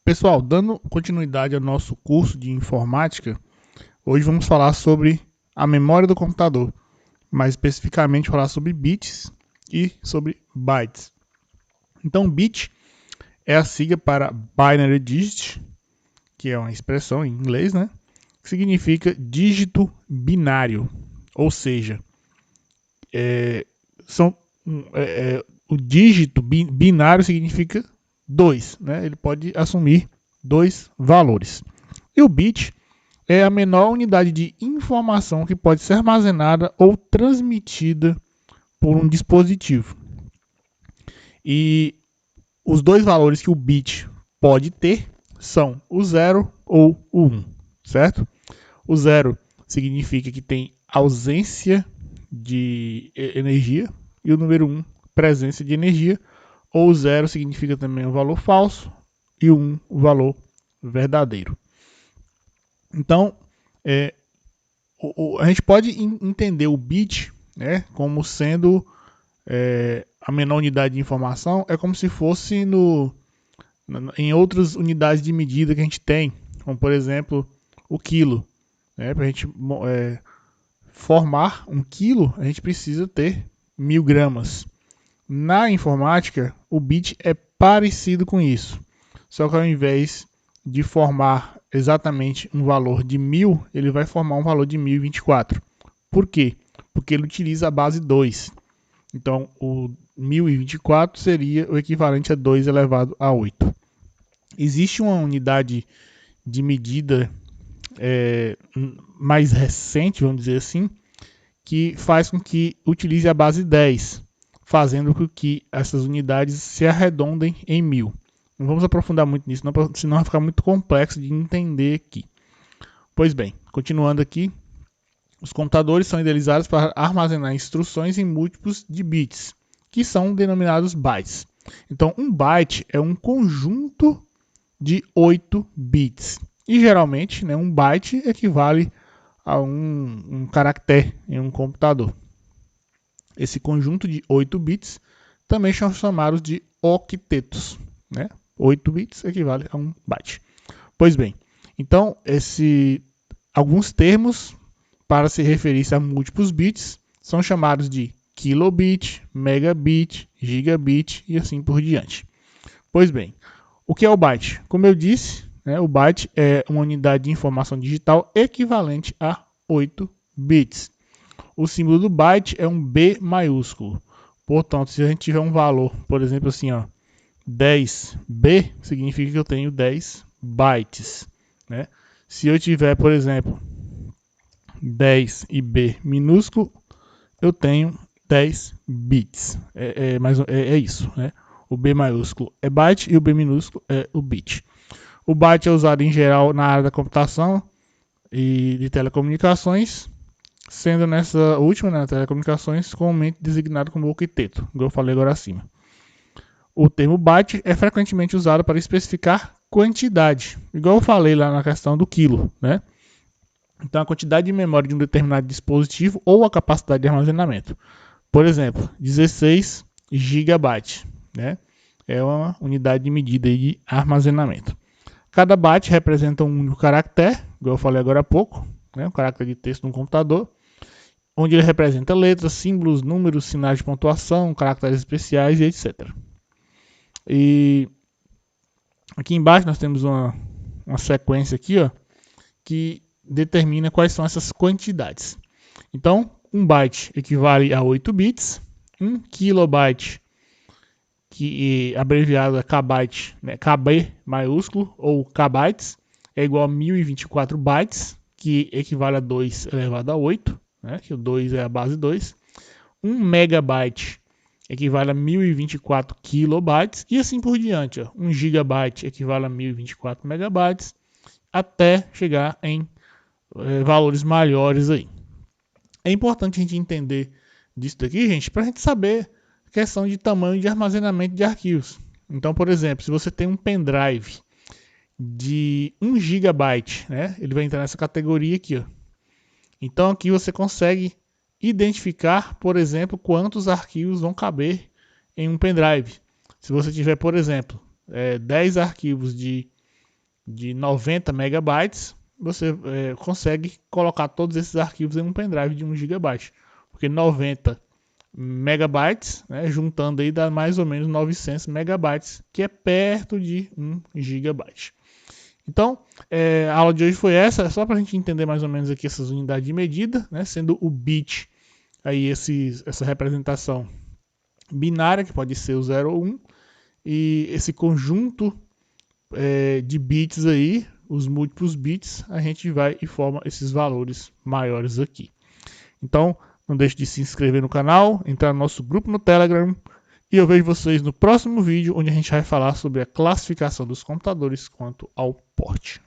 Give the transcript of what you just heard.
Pessoal, dando continuidade ao nosso curso de informática, hoje vamos falar sobre a memória do computador, mais especificamente falar sobre bits e sobre bytes. Então, bit é a sigla para Binary Digit, que é uma expressão em inglês, né? Que significa dígito binário, ou seja, o dígito binário significa 2, né? Ele pode assumir 2 valores. E o bit é a menor unidade de informação que pode ser armazenada ou transmitida por um dispositivo. E os dois valores que o bit pode ter são o 0 ou o 1, certo? O 0 significa que tem ausência de energia e o número 1, presença de energia, ou o 0 significa também um valor falso e o 1, o valor verdadeiro. Então, a gente pode entender o bit, né, como sendo a menor unidade de informação, é como se fosse em outras unidades de medida que a gente tem, como por exemplo o quilo. Né, para a gente formar um quilo, a gente precisa ter 1000 gramas. Na informática, o bit é parecido com isso, só que ao invés de formar exatamente um valor de 1000, ele vai formar um valor de 1024. Por quê? Porque ele utiliza a base 2. Então, o 1024 seria o equivalente a 2 elevado a 8. Existe uma unidade de medida mais recente, vamos dizer assim, que faz com que utilize a base 10, fazendo com que essas unidades se arredondem em 1000. Não vamos aprofundar muito nisso, senão vai ficar muito complexo de entender aqui. Pois bem, continuando aqui, os computadores são idealizados para armazenar instruções em múltiplos de bits, que são denominados bytes. Então, um byte é um conjunto de 8 bits. E geralmente, né, um byte equivale a um caractere em um computador. Esse conjunto de 8 bits também são chamados de octetos. Né? 8 bits equivale a um byte. Pois bem, então alguns termos para se referir a múltiplos bits são chamados de kilobit, megabit, gigabit e assim por diante. Pois bem, o que é o byte? Como eu disse, né, o byte é uma unidade de informação digital equivalente a 8 bits. O símbolo do byte é um B maiúsculo. Portanto, se a gente tiver um valor, por exemplo, assim, ó, 10B, significa que eu tenho 10 bytes. Né? Se eu tiver, por exemplo, 10 e B minúsculo, eu tenho 10 bits. É isso. Né? O B maiúsculo é byte e o B minúsculo é o bit. O byte é usado em geral na área da computação e de telecomunicações, sendo nessa última, né, telecomunicações, comumente designado como octeto, como eu falei agora acima. O termo byte é frequentemente usado para especificar quantidade, igual eu falei lá na questão do quilo, né? Então, a quantidade de memória de um determinado dispositivo ou a capacidade de armazenamento. Por exemplo, 16 GB, né? É uma unidade de medida de armazenamento. Cada byte representa um único caractere, igual eu falei agora há pouco, né? Um caractere de texto de um computador, onde ele representa letras, símbolos, números, sinais de pontuação, caracteres especiais e etc. E aqui embaixo nós temos uma sequência aqui, ó, que determina quais são essas quantidades. Então, um byte equivale a 8 bits, 1 kilobyte, que abreviado é kbyte, né, KB maiúsculo ou kbytes, é igual a 1024 bytes, que equivale a 2 elevado a 8, né, que o 2 é a base 2. 1 megabyte equivale a 1024 kilobytes e assim por diante. Ó. 1 gigabyte equivale a 1024 megabytes, até chegar em valores maiores aí. É importante a gente entender disso daqui, gente, para a gente saber a questão de tamanho de armazenamento de arquivos. Então, por exemplo, se você tem um pendrive de 1 gigabyte, né, ele vai entrar nessa categoria aqui. Ó. Então, aqui você consegue identificar, por exemplo, quantos arquivos vão caber em um pendrive. Se você tiver, por exemplo, 10 arquivos de de 90 megabytes, você consegue colocar todos esses arquivos em um pendrive de 1 GB. Porque 90 megabytes, né, juntando aí dá mais ou menos 900 megabytes, que é perto de 1 GB. Então, a aula de hoje foi essa, só para a gente entender mais ou menos aqui essas unidades de medida, né, sendo o bit aí essa representação binária, que pode ser o 0 ou 1, e esse conjunto de bits aí, os múltiplos bits, a gente vai e forma esses valores maiores aqui. Então, não deixe de se inscrever no canal, entrar no nosso grupo no Telegram, e eu vejo vocês no próximo vídeo, onde a gente vai falar sobre a classificação dos computadores quanto ao porte.